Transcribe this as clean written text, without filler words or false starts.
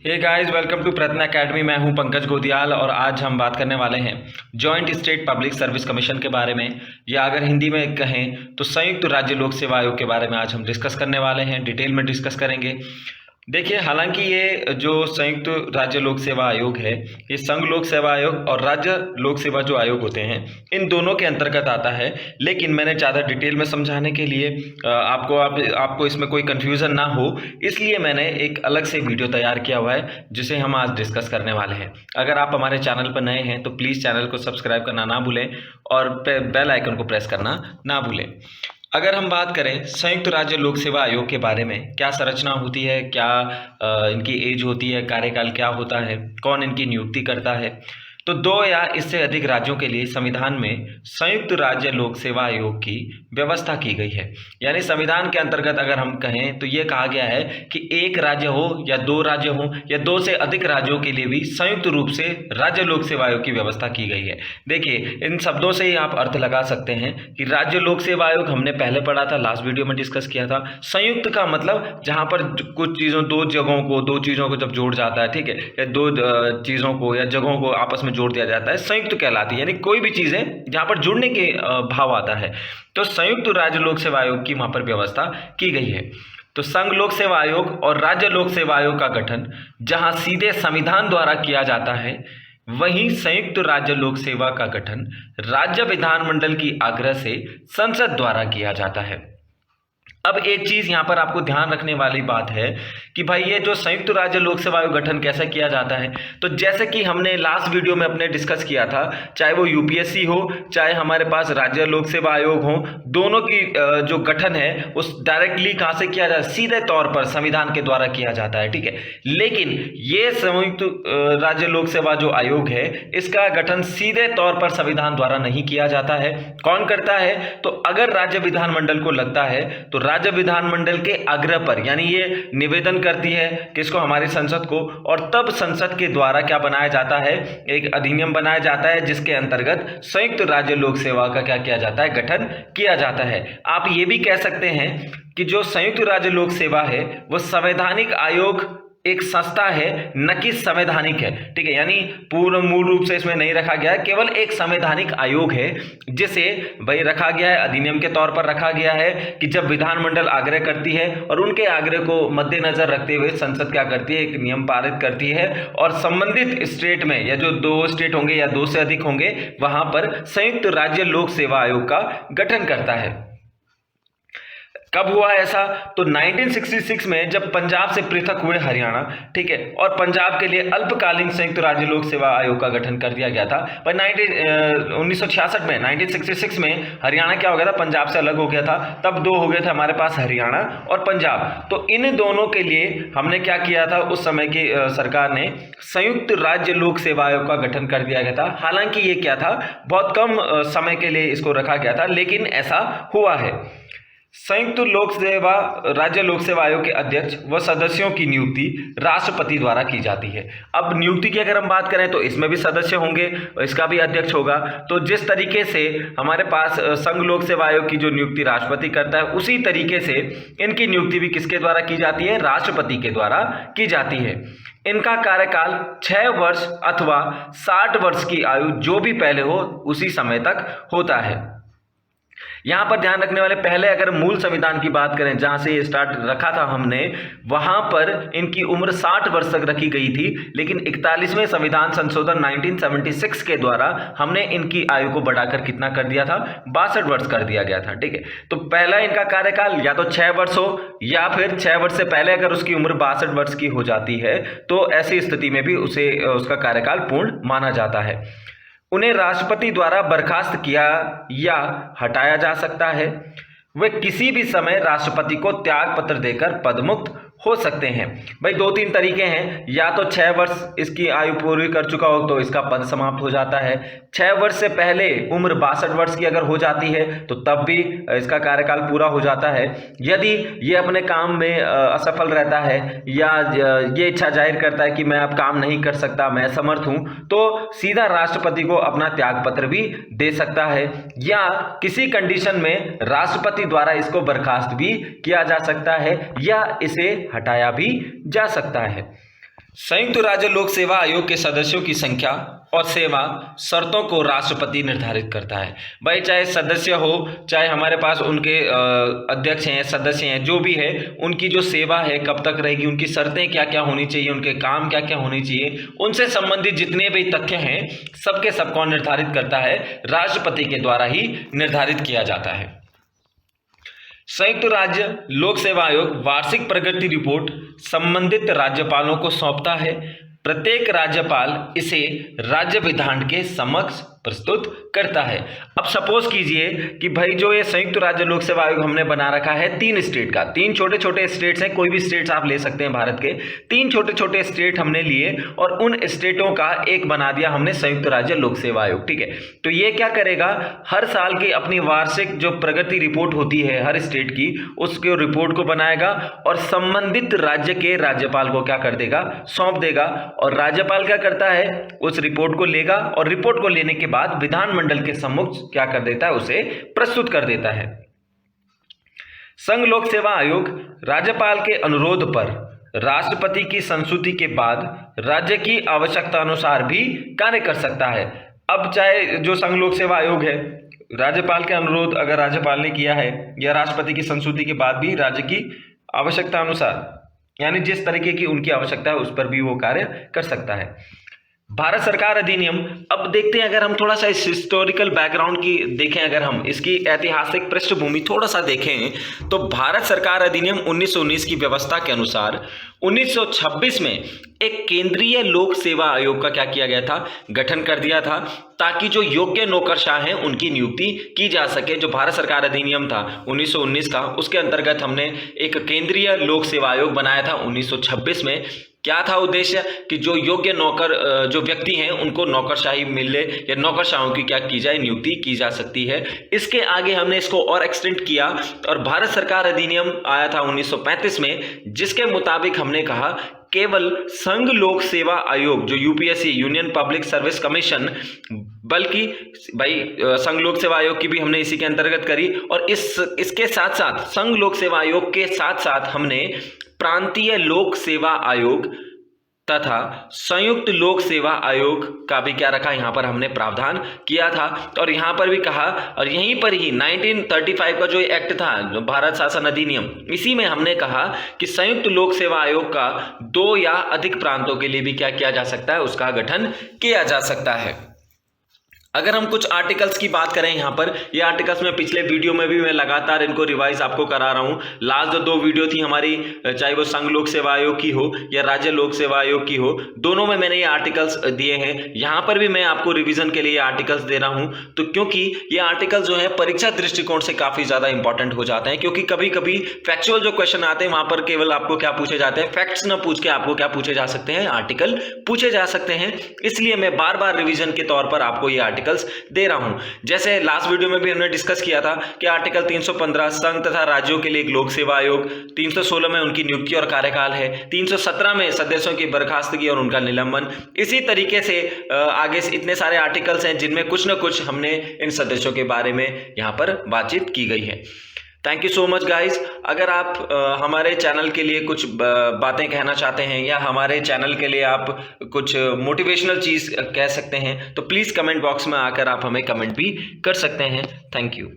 Hey guys, welcome to प्रयत्न academy. मैं हूं पंकज गोदियाल और आज हम बात करने वाले हैं joint state public service commission के बारे में, या अगर हिंदी में कहें तो संयुक्त राज्य लोक सेवा आयोग के बारे में आज हम डिस्कस करने वाले हैं, डिटेल में डिस्कस करेंगे। देखिए, हालांकि ये जो संयुक्त राज्य लोक सेवा आयोग है, ये संघ लोक सेवा आयोग और राज्य लोक सेवा जो आयोग होते हैं, इन दोनों के अंतर्गत आता है। लेकिन मैंने ज़्यादा डिटेल में समझाने के लिए आपको इसमें कोई कन्फ्यूज़न ना हो, इसलिए मैंने एक अलग से वीडियो तैयार किया हुआ है जिसे हम आज डिस्कस करने वाले हैं। अगर आप हमारे चैनल पर नए हैं तो प्लीज़ चैनल को सब्सक्राइब करना ना भूलें और बेल आइकन को प्रेस करना ना भूलें। अगर हम बात करें संयुक्त राज्य लोक सेवा आयोग के बारे में, क्या संरचना होती है, क्या इनकी एज होती है, कार्यकाल क्या होता है, कौन इनकी नियुक्ति करता है, तो 2 या इससे अधिक राज्यों के लिए संविधान में संयुक्त राज्य लोक सेवा आयोग की व्यवस्था की गई है। यानी संविधान के अंतर्गत अगर हम कहें तो ये कहा गया है कि एक राज्य हो या 2 राज्य हो या 2 से अधिक राज्यों के लिए भी संयुक्त रूप से राज्य लोक सेवा आयोग की व्यवस्था की गई है। देखिए, इन शब्दों से ही आप अर्थ लगा सकते हैं कि राज्य लोक सेवा आयोग हमने पहले पढ़ा था, लास्ट वीडियो में डिस्कस किया था। संयुक्त का मतलब जहाँ पर कुछ चीज़ों, 2 चीज़ों को जब जोड़ जाता है, ठीक है, या 2 चीज़ों को या जगहों को आपस में जोड़ दिया जाता है, संयुक्त कहलाती है। यानी कोई भी चीजें जहां पर जुड़ने के भाव आता है, तो संयुक्त राज्य लोक सेवा आयोग की वहां पर व्यवस्था की गई है। तो संघ लोक सेवा आयोग और राज्य लोक सेवा आयोग का गठन जहां सीधे संविधान द्वारा किया जाता है, वहीं संयुक्त राज्य लोक सेवा का गठन राज्य विधानमंडल की आग्रह से संसद द्वारा किया जाता है। अब एक चीज यहां पर आपको ध्यान रखने वाली बात है कि भाई ये जो संयुक्त राज्य लोक सेवा आयोग गठन कैसे किया जाता है, तो जैसे कि हमने लास्ट वीडियो में अपने डिस्कस किया था, चाहे वो यूपीएससी हो चाहे हमारे पास राज्य लोक सेवा आयोग हो, दोनों की जो गठन है उस डायरेक्टली कहां से किया जाता है, सीधे तौर पर संविधान के द्वारा किया जाता है, ठीक है। लेकिन ये संयुक्त राज्य लोक सेवा जो आयोग है, इसका गठन सीधे तौर पर संविधान द्वारा नहीं किया जाता है। कौन करता है? तो अगर राज्य विधानमंडल को लगता है तो राज्य विधानमंडल के आग्रह पर, यानी ये निवेदन करती है किसको, हमारी संसद को, और तब संसद के द्वारा क्या बनाया जाता है, एक अधिनियम बनाया जाता है जिसके अंतर्गत संयुक्त राज्य लोक सेवा का क्या किया जाता है, गठन किया जाता है। आप ये भी कह सकते हैं कि जो संयुक्त राज्य लोक सेवा है वो संवैधानिक आयोग एक संस्था है, न कि संवैधानिक है, ठीक है। यानी पूर्ण मूल रूप से इसमें नहीं रखा गया है, केवल एक संवैधानिक आयोग है जिसे भाई रखा गया है, अधिनियम के तौर पर रखा गया है कि जब विधानमंडल आग्रह करती है और उनके आग्रह को मद्देनजर रखते हुए संसद क्या करती है, एक नियम पारित करती है और संबंधित स्टेट में, या जो 2 स्टेट होंगे या 2 से अधिक होंगे, वहां पर संयुक्त राज्य लोक सेवा आयोग का गठन करता है। कब हुआ ऐसा? तो 1966 में जब पंजाब से पृथक हुए हरियाणा, ठीक है, और पंजाब के लिए अल्पकालीन संयुक्त राज्य लोक सेवा आयोग का गठन कर दिया गया था। पर 1966 में हरियाणा क्या हो गया था, पंजाब से अलग हो गया था, तब 2 हो गए थे हमारे पास, हरियाणा और पंजाब। तो इन दोनों के लिए हमने क्या किया था, उस समय की सरकार ने संयुक्त राज्य लोक सेवा आयोग का गठन कर दिया गया था। हालांकि ये क्या था, बहुत कम समय के लिए इसको रखा गया था, लेकिन ऐसा हुआ है। संयुक्त लोक सेवा राज्य लोक सेवा आयोग के अध्यक्ष व सदस्यों की नियुक्ति राष्ट्रपति द्वारा की जाती है। अब नियुक्ति की अगर हम बात करें तो इसमें भी सदस्य होंगे, इसका भी अध्यक्ष होगा। तो जिस तरीके से हमारे पास संघ लोक सेवा आयोग की जो नियुक्ति राष्ट्रपति करता है, उसी तरीके से इनकी नियुक्ति भी किसके द्वारा की जाती है, राष्ट्रपति के द्वारा की जाती है। इनका कार्यकाल 6 वर्ष अथवा 60 वर्ष की आयु जो भी पहले हो उसी समय तक होता है। यहां पर ध्यान रखने वाले, पहले अगर मूल संविधान की बात करें जहां से ये स्टार्ट रखा था हमने, वहां पर इनकी उम्र 60 वर्ष तक रखी गई थी। लेकिन 41वें संविधान संशोधन 1976 के द्वारा हमने इनकी आयु को बढ़ाकर कितना कर दिया था, 62 वर्ष कर दिया गया था, ठीक है। तो पहला इनका कार्यकाल या तो 6 वर्ष हो, या फिर 6 वर्ष से पहले अगर उसकी उम्र 62 वर्ष की हो जाती है तो ऐसी स्थिति में भी उसे उसका कार्यकाल पूर्ण माना जाता है। उन्हें राष्ट्रपति द्वारा बर्खास्त किया या हटाया जा सकता है। वे किसी भी समय राष्ट्रपति को त्याग पत्र देकर पदमुक्त हो सकते हैं। भाई 2-3 तरीके हैं, या तो 6 वर्ष इसकी आयु पूरी कर चुका हो तो इसका पद समाप्त हो जाता है, 6 वर्ष से पहले उम्र 62 वर्ष की अगर हो जाती है तो तब भी इसका कार्यकाल पूरा हो जाता है। यदि ये अपने काम में असफल रहता है या ये इच्छा जाहिर करता है कि मैं अब काम नहीं कर सकता, मैं असमर्थ हूं, तो सीधा राष्ट्रपति को अपना त्याग पत्र भी दे सकता है, या किसी कंडीशन में राष्ट्रपति द्वारा इसको बर्खास्त भी किया जा सकता है या इसे हटाया भी जा सकता है। संयुक्त राज्य लोक सेवा आयोग के सदस्यों की संख्या और सेवा शर्तों को राष्ट्रपति निर्धारित करता है। भाई चाहे सदस्य हो, चाहे हमारे पास उनके अध्यक्ष हैं, सदस्य हैं, जो भी है, उनकी जो सेवा है कब तक रहेगी, उनकी शर्तें क्या क्या होनी चाहिए, उनके काम क्या क्या होने चाहिए, उनसे संबंधित जितने भी तथ्य हैं सबके सब कौन निर्धारित करता है, राष्ट्रपति के द्वारा ही निर्धारित किया जाता है। संयुक्त राज्य लोक सेवा आयोग वार्षिक प्रगति रिपोर्ट संबंधित राज्यपालों को सौंपता है। प्रत्येक राज्यपाल इसे राज्य विधान के समक्ष प्रस्तुत करता है। अब सपोज कीजिए कि भाई जो ये संयुक्त राज्य लोक सेवा आयोग हमने बना रखा है 3 स्टेट का, 3 छोटे छोटे स्टेट्स हैं, कोई भी स्टेट्स आप ले सकते हैं भारत के, 3 छोटे छोटे स्टेट हमने लिए और उन स्टेटों का एक बना दिया हमने संयुक्त राज्य लोक सेवा आयोग। ठीक है, तो ये क्या करेगा, हर साल की अपनी वार्षिक जो प्रगति रिपोर्ट होती है हर स्टेट की, उसके रिपोर्ट को बनाएगा और संबंधित राज्य के राज्यपाल को क्या कर देगा, सौंप देगा। और राज्यपाल क्या करता है, उस रिपोर्ट को लेगा और रिपोर्ट को लेने के बाद विधानमंडल के सम्मुख क्या कर देता है, उसे प्रस्तुत कर देता है। संघ लोक सेवा आयोग राज्यपाल के अनुरोध पर राष्ट्रपति की संस्तुति के बाद राज्य की आवश्यकता अनुसार भी कार्य कर सकता है। अब चाहे जो संघ लोक सेवा आयोग है, राज्यपाल के अनुरोध अगर राज्यपाल ने किया है या राष्ट्रपति की संस्तुति के बाद भी राज्य की आवश्यकता अनुसार, यानी जिस तरीके की उनकी आवश्यकता है उस पर भी वो कार्य कर सकता है। भारत सरकार अधिनियम, अब देखते हैं अगर हम थोड़ा सा इस हिस्टोरिकल बैकग्राउंड की देखें, अगर हम इसकी ऐतिहासिक पृष्ठभूमि थोड़ा सा देखें तो भारत सरकार अधिनियम 1919 की व्यवस्था के अनुसार 1926 में एक केंद्रीय लोक सेवा आयोग का क्या किया गया था, गठन कर दिया था, ताकि जो योग्य नौकरशाह हैं उनकी नियुक्ति की जा सके। जो भारत सरकार अधिनियम था 1919 का, उसके अंतर्गत हमने एक केंद्रीय लोक सेवा आयोग बनाया था 1926 में। क्या था उद्देश्य कि जो योग्य नौकर जो व्यक्ति हैं उनको नौकरशाही मिले या नौकरशाहों की क्या की जाए, नियुक्ति की जा सकती है। इसके आगे हमने इसको और एक्सटेंड किया और भारत सरकार अधिनियम आया था 1935 में, जिसके मुताबिक हमने कहा केवल संघ लोक सेवा आयोग जो UPSC union public service commission, बल्कि भाई संघ लोक सेवा आयोग की भी हमने इसी के अंतर्गत करी और इसके साथ साथ संघ लोक सेवा आयोग के साथ साथ हमने प्रांतीय लोक सेवा आयोग तथा संयुक्त लोक सेवा आयोग का भी क्या रखा, यहां पर हमने प्रावधान किया था। और यहां पर भी कहा, और यहीं पर ही 1935 का जो एक्ट था भारत शासन अधिनियम, इसी में हमने कहा कि संयुक्त लोक सेवा आयोग का 2 या अधिक प्रांतों के लिए भी क्या किया जा सकता है, उसका गठन किया जा सकता है। अगर हम कुछ आर्टिकल्स की बात करें यहाँ पर, ये आर्टिकल्स में पिछले वीडियो में भी मैं लगातार इनको रिवाइज आपको करा रहा हूँ। लास्ट जो 2 वीडियो थी हमारी, चाहे वो संघ लोक सेवा आयोग की हो या राज्य लोक सेवा आयोग की हो, दोनों में मैंने ये आर्टिकल्स दिए हैं। यहाँ पर भी मैं आपको रिवीजन के लिए आर्टिकल्स दे रहा हूँ, तो क्योंकि ये आर्टिकल जो है परीक्षा दृष्टिकोण से काफी ज्यादा इंपॉर्टेंट हो जाते हैं, क्योंकि कभी कभी फैक्चुअल जो क्वेश्चन आते हैं वहां पर केवल आपको क्या पूछे जाते हैं, फैक्ट्स न पूछ के आपको क्या पूछे जा सकते हैं, आर्टिकल पूछे जा सकते हैं। इसलिए मैं बार बार रिवीजन के तौर पर आपको ये आर्टिकल्स दे रहा हूं। जैसे लास्ट वीडियो में भी हमने डिस्कस किया था कि आर्टिकल 315 संघ तथा राज्यों के लिए एक लोक सेवा आयोग, 316 में उनकी नियुक्ति और कार्यकाल है, 317 में सदस्यों की बर्खास्तगी और उनका निलंबन। इसी तरीके से आगे इतने सारे आर्टिकल्स हैं जिनमें कुछ न कुछ हमने इन सदस्यों के बारे में यहां पर बातचीत की गई है। Thank you so much guys. अगर आप हमारे चैनल के लिए कुछ बातें कहना चाहते हैं या हमारे चैनल के लिए आप कुछ मोटिवेशनल चीज़ कह सकते हैं तो प्लीज़ कमेंट बॉक्स में आकर आप हमें कमेंट भी कर सकते हैं। Thank you.